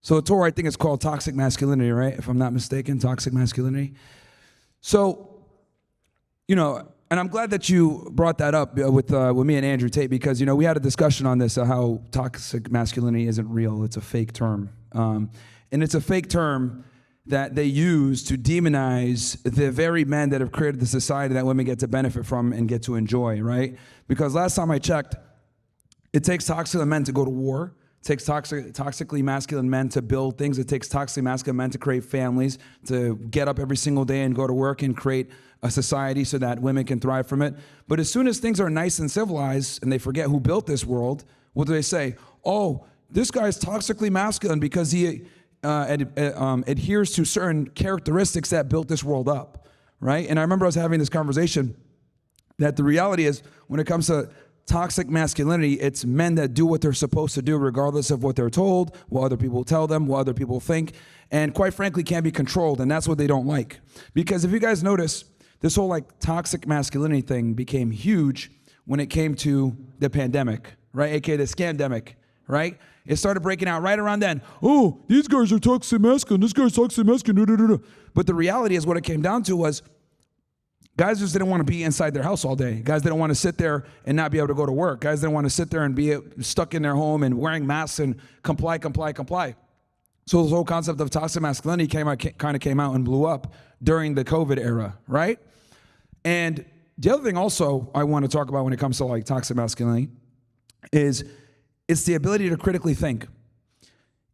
So the Torah, I think it's called toxic masculinity, right? If I'm not mistaken, toxic masculinity. So, and I'm glad that you brought that up with me and Andrew Tate, because, we had a discussion on this, how toxic masculinity isn't real. It's a fake term. And it's a fake term that they use to demonize the very men that have created the society that women get to benefit from and get to enjoy, right? Because last time I checked, it takes toxic men to go to war. It takes toxically masculine men to build things. It takes toxically masculine men to create families, to get up every single day and go to work and create a society so that women can thrive from it. But as soon as things are nice and civilized and they forget who built this world, what do they say? Oh, this guy's toxically masculine because he adheres to certain characteristics that built this world up, right? And I remember I was having this conversation that the reality is, when it comes to toxic masculinity, it's men that do what they're supposed to do regardless of what they're told, what other people tell them, what other people think, and quite frankly can't be controlled, and that's what they don't like. Because if you guys notice, this whole toxic masculinity thing became huge when it came to the pandemic, right? AKA the scandemic, right? It started breaking out right around then. Oh, these guys are toxic masculine, this guy's toxic masculine. But the reality is, what it came down to was, guys just didn't want to be inside their house all day. Guys didn't want to sit there and not be able to go to work. Guys didn't want to sit there and be stuck in their home and wearing masks and comply. So this whole concept of toxic masculinity kind of came out and blew up during the COVID era, right? And the other thing also I want to talk about when it comes to toxic masculinity is it's the ability to critically think.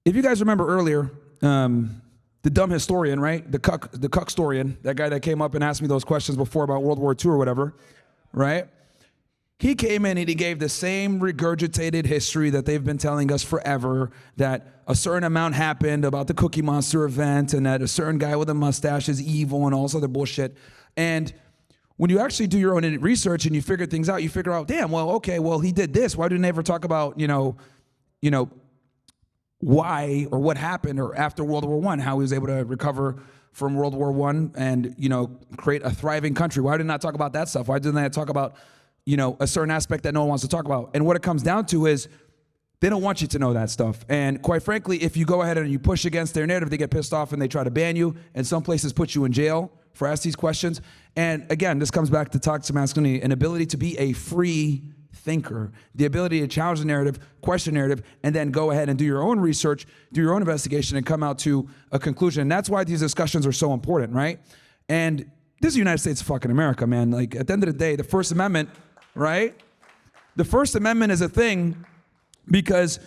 If you guys remember earlier, the dumb historian, right? The cuckstorian, that guy that came up and asked me those questions before about World War II or whatever, right? He came in and he gave the same regurgitated history that they've been telling us forever, that a certain amount happened about the Cookie Monster event and that a certain guy with a mustache is evil and all this other bullshit. And when you actually do your own research and you figure things out, you figure out, damn, well, okay, well, he did this. Why didn't they ever talk about, why or what happened or after World War I, how he was able to recover from World War I and, create a thriving country? Why did they not talk about that stuff? Why didn't they talk about, a certain aspect that no one wants to talk about? And what it comes down to is they don't want you to know that stuff. And quite frankly, if you go ahead and you push against their narrative, they get pissed off and they try to ban you, and some places put you in jail for asking these questions. And again, this comes back to toxic masculinity, an ability to be a free thinker, the ability to challenge the narrative, question narrative, and then go ahead and do your own research, do your own investigation, and come out to a conclusion. And that's why these discussions are so important, right? And this is the United States of fucking America, man. At the end of the day, the First Amendment, right? The First Amendment is a thing because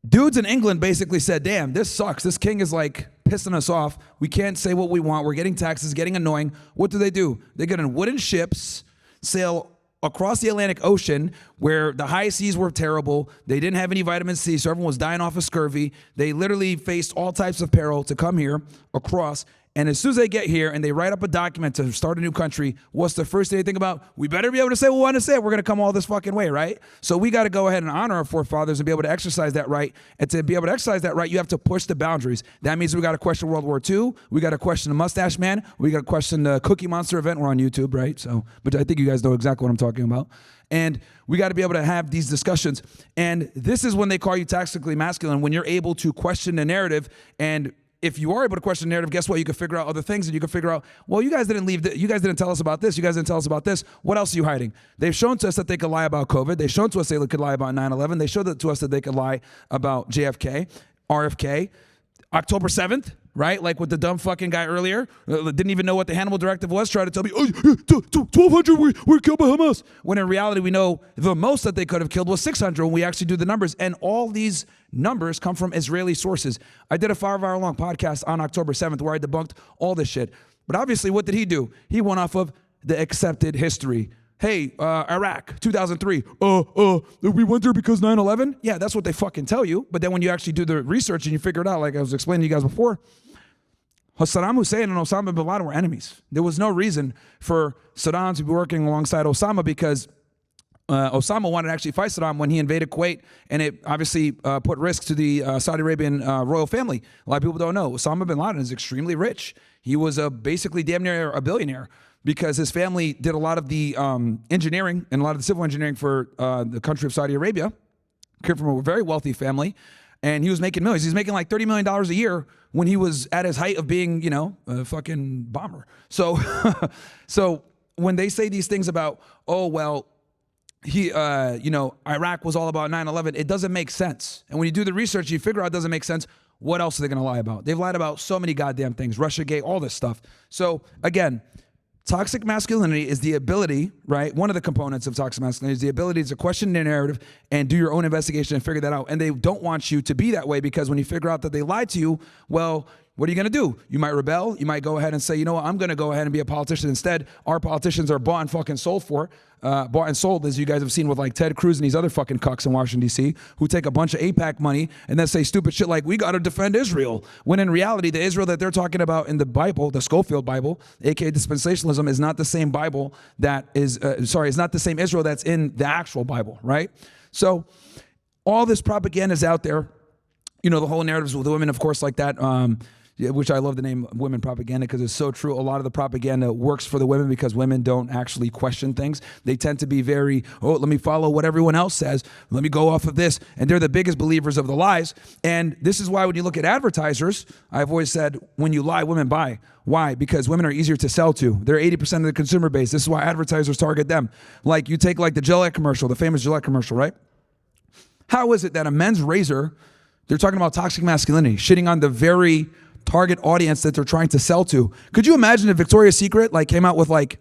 dudes in England basically said, damn, this sucks. This king is pissing us off. We can't say what we want. We're getting taxes, getting annoying. What do? They get in wooden ships, sail across the Atlantic Ocean, where the high seas were terrible. They didn't have any vitamin C, so everyone was dying off of scurvy. They literally faced all types of peril to come here across. And as soon as they get here and they write up a document to start a new country, what's the first thing they think about? We better be able to say what we want to say. We're going to come all this fucking way, right? So we got to go ahead and honor our forefathers and be able to exercise that right. And to be able to exercise that right, you have to push the boundaries. That means we got to question World War II. We got to question the Mustache Man. We got to question the Cookie Monster event. We're on YouTube, right? So, but I think you guys know exactly what I'm talking about. And we got to be able to have these discussions. And this is when they call you toxically masculine, when you're able to question the narrative. And if you are able to question the narrative, guess what? You can figure out other things, and you can figure out, well, you guys didn't tell us about this. You guys didn't tell us about this. What else are you hiding? They've shown to us that they could lie about COVID. They've shown to us they could lie about 9/11. They showed to us that they could lie about JFK, RFK, October 7th, right? Like with the dumb fucking guy earlier, didn't even know what the Hannibal Directive was, tried to tell me, 1,200 were killed by Hamas. When in reality, we know the most that they could have killed was 600 when we actually do the numbers. And all these numbers come from Israeli sources. I did a 5-hour long podcast on October 7th where I debunked all this shit. But obviously, what did he do? He went off of the accepted history. Hey, Iraq, 2003, we went there because 9/11? Yeah, that's what they fucking tell you. But then when you actually do the research and you figure it out, like I was explaining to you guys before, Saddam Hussein and Osama bin Laden were enemies. There was no reason for Saddam to be working alongside Osama because Osama wanted to actually fight Saddam when he invaded Kuwait, and it obviously put risk to the Saudi Arabian royal family. A lot of people don't know. Osama bin Laden is extremely rich. He was basically damn near a billionaire, because his family did a lot of the engineering and a lot of the civil engineering for the country of Saudi Arabia. Came from a very wealthy family. and he was making millions. He's making like $30 million a year when he was at his height of being, a fucking bomber. So, so when they say these things about, oh, well, Iraq was all about 9/11, it doesn't make sense. And when you do the research, you figure out it doesn't make sense. What else are they going to lie about? They've lied about so many goddamn things, Russiagate, all this stuff. So again, toxic masculinity is the ability, right? One of the components of toxic masculinity is the ability to question the narrative and do your own investigation and figure that out. And they don't want you to be that way, because when you figure out that they lied to you, well, what are you going to do? You might rebel. You might go ahead and say, you know what, I'm going to go ahead and be a politician instead. Our politicians are bought and fucking sold for. Bought and sold, as you guys have seen with like Ted Cruz and these other fucking cucks in Washington, D.C., who take a bunch of AIPAC money and then say stupid shit like, we got to defend Israel. When in reality, the Israel that they're talking about in the Bible, the Schofield Bible, aka dispensationalism, is not the same Bible that is, it's not the same Israel that's in the actual Bible, right? So all this propaganda is out there. The whole narratives with women, of course, like that, which I love the name women propaganda because it's so true. A lot of the propaganda works for the women because women don't actually question things. They tend to be very, let me follow what everyone else says. Let me go off of this. And they're the biggest believers of the lies. And this is why when you look at advertisers, I've always said, when you lie, women buy. Why? Because women are easier to sell to. They're 80% of the consumer base. This is why advertisers target them. Like you take like the Gillette commercial, the famous Gillette commercial, right? How is it that a men's razor, they're talking about toxic masculinity, shitting on the very target audience that they're trying to sell to? Could you imagine if Victoria's Secret came out with like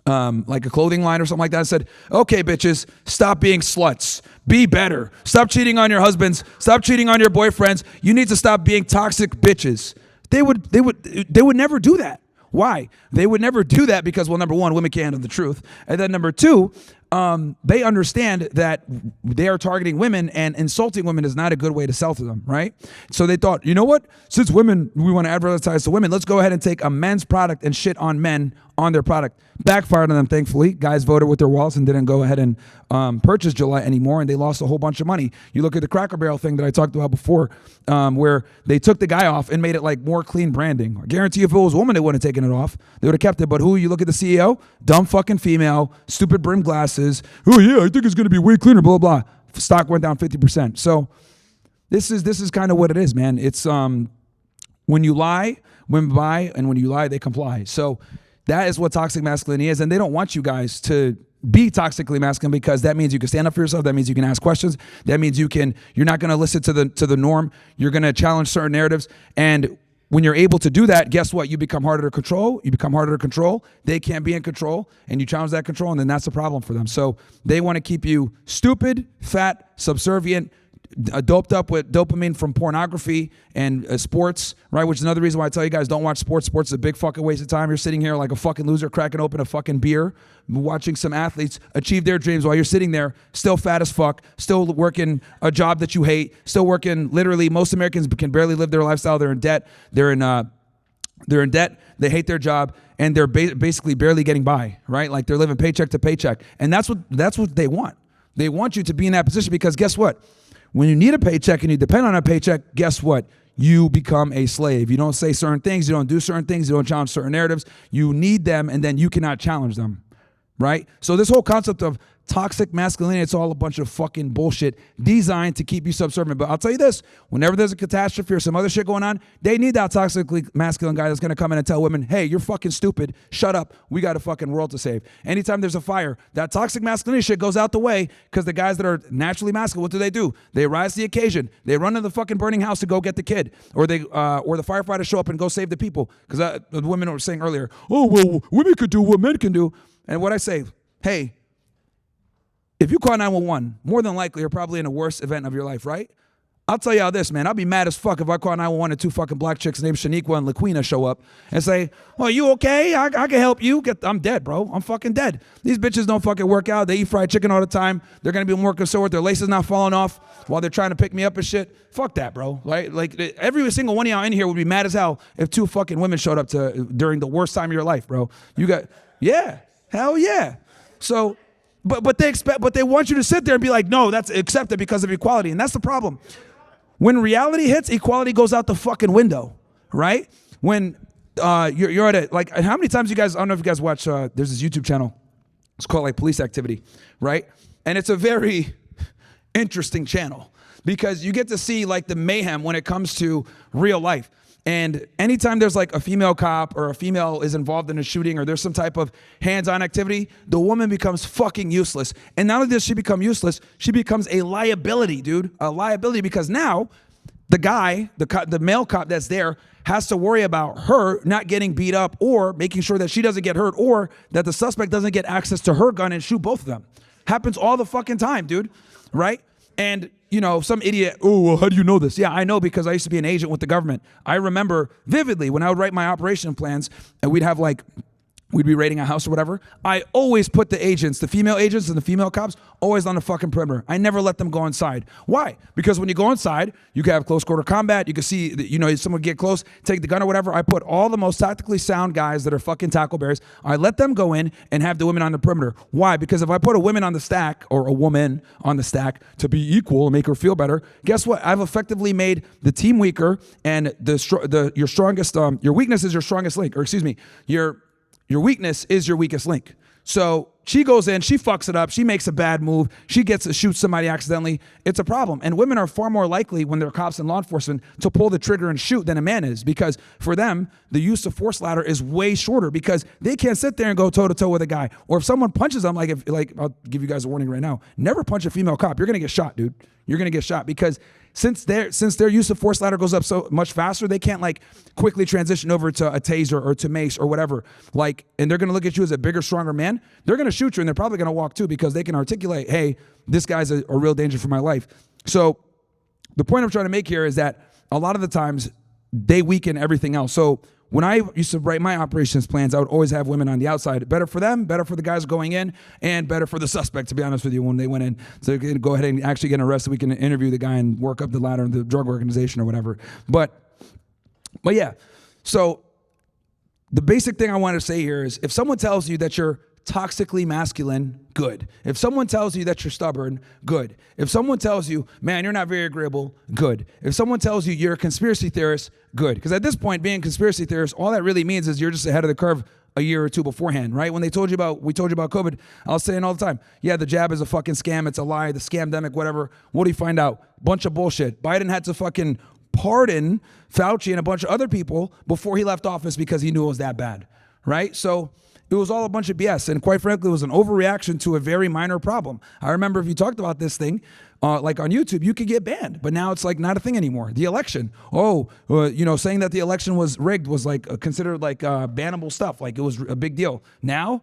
a clothing line or something like that and said, okay, bitches, stop being sluts, be better, stop cheating on your husbands, stop cheating on your boyfriends, you need to stop being toxic bitches. They would never do that. Why? They would never do that because, well, number one, women can't handle the truth. And then number two, they understand that they are targeting women, and insulting women is not a good way to sell to them, right? So they thought, you know what? Since we want to advertise to women, let's go ahead and take a men's product and shit on men on their product. Backfired on them, thankfully. Guys voted with their wallets and didn't go ahead and purchase Gillette anymore, and they lost a whole bunch of money. You look at the Cracker Barrel thing that I talked about before, where they took the guy off and made it like more clean branding. I guarantee if it was a woman, they wouldn't have taken it off. They would have kept it. But who? You look at the CEO, dumb fucking female, stupid brim glasses. Oh yeah, I think it's going to be way cleaner, blah, blah, blah. Stock went down 50%. So this is kind of what it is, man. It's when you lie, women buy, and when you lie, they comply. So that is what toxic masculinity is, and they don't want you guys to be toxically masculine because that means you can stand up for yourself. That means you can ask questions. That means you're not going to listen to the norm. You're going to challenge certain narratives, and when you're able to do that, guess what? You become harder to control. You become harder to control. They can't be in control, and you challenge that control, and then that's a problem for them. So they want to keep you stupid, fat, subservient, doped up with dopamine from pornography and sports, right? Which is another reason why I tell you guys don't watch sports. Sports is a big fucking waste of time. You're sitting here like a fucking loser cracking open a fucking beer, watching some athletes achieve their dreams while you're sitting there still fat as fuck, still working a job that you hate, still working. Literally, most Americans can barely live their lifestyle. They're in debt. They're in debt. They hate their job, and they're basically barely getting by, right? Like they're living paycheck to paycheck, and that's what they want. They want you to be in that position because guess what? When you need a paycheck and you depend on a paycheck, guess what? You become a slave. You don't say certain things. You don't do certain things. You don't challenge certain narratives. You need them, and then you cannot challenge them, right? So this whole concept of toxic masculinity, it's all a bunch of fucking bullshit designed to keep you subservient. But I'll tell you this, whenever there's a catastrophe or some other shit going on, they need that toxically masculine guy that's going to come in and tell women, hey, you're fucking stupid. Shut up. We got a fucking world to save. Anytime there's a fire, that toxic masculinity shit goes out the way because the guys that are naturally masculine, what do? They rise to the occasion. They run to the fucking burning house to go get the kid. Or the firefighters show up and go save the people. Because the women were saying earlier, oh, well, women could do what men can do. And what I say, hey, if you call 911, more than likely you're probably in a worse event of your life, right? I'll tell you how this, man. I'll be mad as fuck if I call 911 and two fucking black chicks named Shaniqua and Laquina show up and say, well, you okay? I can help you. I'm dead, bro. I'm fucking dead. These bitches don't fucking work out. They eat fried chicken all the time. They're going to be more concerned with their laces not falling off while they're trying to pick me up and shit. Fuck that, bro. Right? Like every single one of y'all in here would be mad as hell if two fucking women showed up during the worst time of your life, bro. Yeah, hell yeah. So, but they want you to sit there and be like, no, that's accepted because of equality. And that's the problem. When reality hits, equality goes out the fucking window, right? When you're at it, like, how many times you guys, I don't know if you guys watch, there's this YouTube channel. It's called like Police Activity, right? And it's a very interesting channel. because you get to see like the mayhem when it comes to real life. And anytime there's like a female cop or a female is involved in a shooting or there's some type of hands-on activity, the woman becomes fucking useless. And not only does she become useless, she becomes a liability, dude. A liability, because now the guy, the male cop that's there has to worry about her not getting beat up or making sure that she doesn't get hurt or that the suspect doesn't get access to her gun and shoot both of them. Happens all the fucking time, dude, right? And, you know, some idiot, oh, well, how do you know this? Yeah, I know because I used to be an agent with the government. I remember vividly when I would write my operation plans and we'd be raiding a house or whatever, I always put the agents, the female agents and the female cops, always on the fucking perimeter. I never let them go inside. Why? Because when you go inside, you can have close quarter combat. You can see, you know, someone get close, take the gun or whatever. I put all the most tactically sound guys that are fucking tackle bears. I let them go in and have the women on the perimeter. Why? Because if I put a woman on the stack or a woman on the stack to be equal and make her feel better, guess what? I've effectively made the team weaker and your strongest, your weakness is your strongest link, or excuse me, your weakness is your weakest link. So she goes in, she fucks it up, she makes a bad move, she gets to shoot somebody accidentally. It's a problem. And women are far more likely when they're cops and law enforcement to pull the trigger and shoot than a man is, because for them, the use of force ladder is way shorter because they can't sit there and go toe to toe with a guy. Or if someone punches them, like I'll give you guys a warning right now, never punch a female cop. You're gonna get shot, dude. You're gonna get shot because since their use of force ladder goes up so much faster, they can't like quickly transition over to a taser or to mace or whatever. Like, and they're gonna look at you as a bigger, stronger man. They're gonna shoot you and they're probably gonna walk too because they can articulate, hey, this guy's a real danger for my life. So the point I'm trying to make here is that a lot of the times they weaken everything else. So when I used to write my operations plans, I would always have women on the outside. Better for them, better for the guys going in, and better for the suspect, to be honest with you, when they went in. So they can go ahead and actually get arrested. We can interview the guy and work up the ladder in the drug organization or whatever. But yeah, so the basic thing I want to say here is if someone tells you that you're toxically masculine, good. If someone tells you that you're stubborn, good. If someone tells you, man, you're not very agreeable, good. If someone tells you you're a conspiracy theorist, good. Because at this point, being a conspiracy theorist, all that really means is you're just ahead of the curve a year or two beforehand, right? When we told you about COVID, I was saying all the time, yeah, the jab is a fucking scam, it's a lie, the scamdemic, whatever. What do you find out? Bunch of bullshit. Biden had to fucking pardon Fauci and a bunch of other people before he left office because he knew it was that bad, right? So it was all a bunch of BS, and quite frankly, it was an overreaction to a very minor problem. I remember if you talked about this thing, like on YouTube, you could get banned, but now it's like not a thing anymore. The election, saying that the election was rigged was like considered like bannable stuff, like it was a big deal. Now,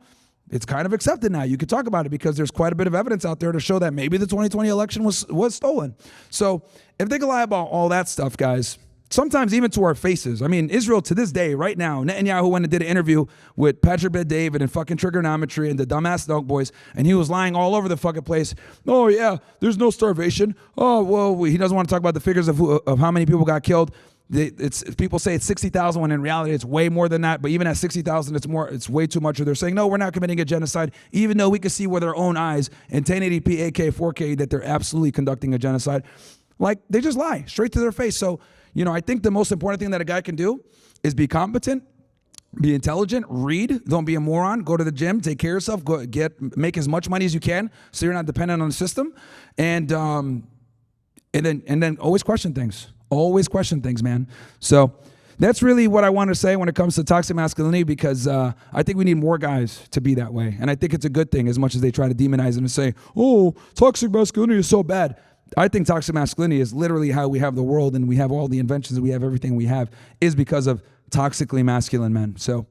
it's kind of accepted now. You could talk about it because there's quite a bit of evidence out there to show that maybe the 2020 election was stolen. So if they can lie about all that stuff, guys, sometimes even to our faces. I mean, Israel to this day, right now, Netanyahu went and did an interview with Patrick Bet-David and fucking Trigonometry and the dumbass dog boys, and he was lying all over the fucking place. Oh, yeah, there's no starvation. Oh, well, he doesn't want to talk about the figures of how many people got killed. People say it's 60,000 when in reality it's way more than that. But even at 60,000, it's way too much. Or they're saying, no, we're not committing a genocide, even though we can see with our own eyes in 1080p, 8K, 4K that they're absolutely conducting a genocide. Like, they just lie straight to their face. So, I think the most important thing that a guy can do is be competent, be intelligent, read, don't be a moron, go to the gym, take care of yourself, make as much money as you can so you're not dependent on the system, and then always question things. Always question things, man. So that's really what I want to say when it comes to toxic masculinity, because I think we need more guys to be that way. And I think it's a good thing, as much as they try to demonize it and say, oh, toxic masculinity is so bad. I think toxic masculinity is literally how we have the world and we have all the inventions and we have everything we have is because of toxically masculine men. So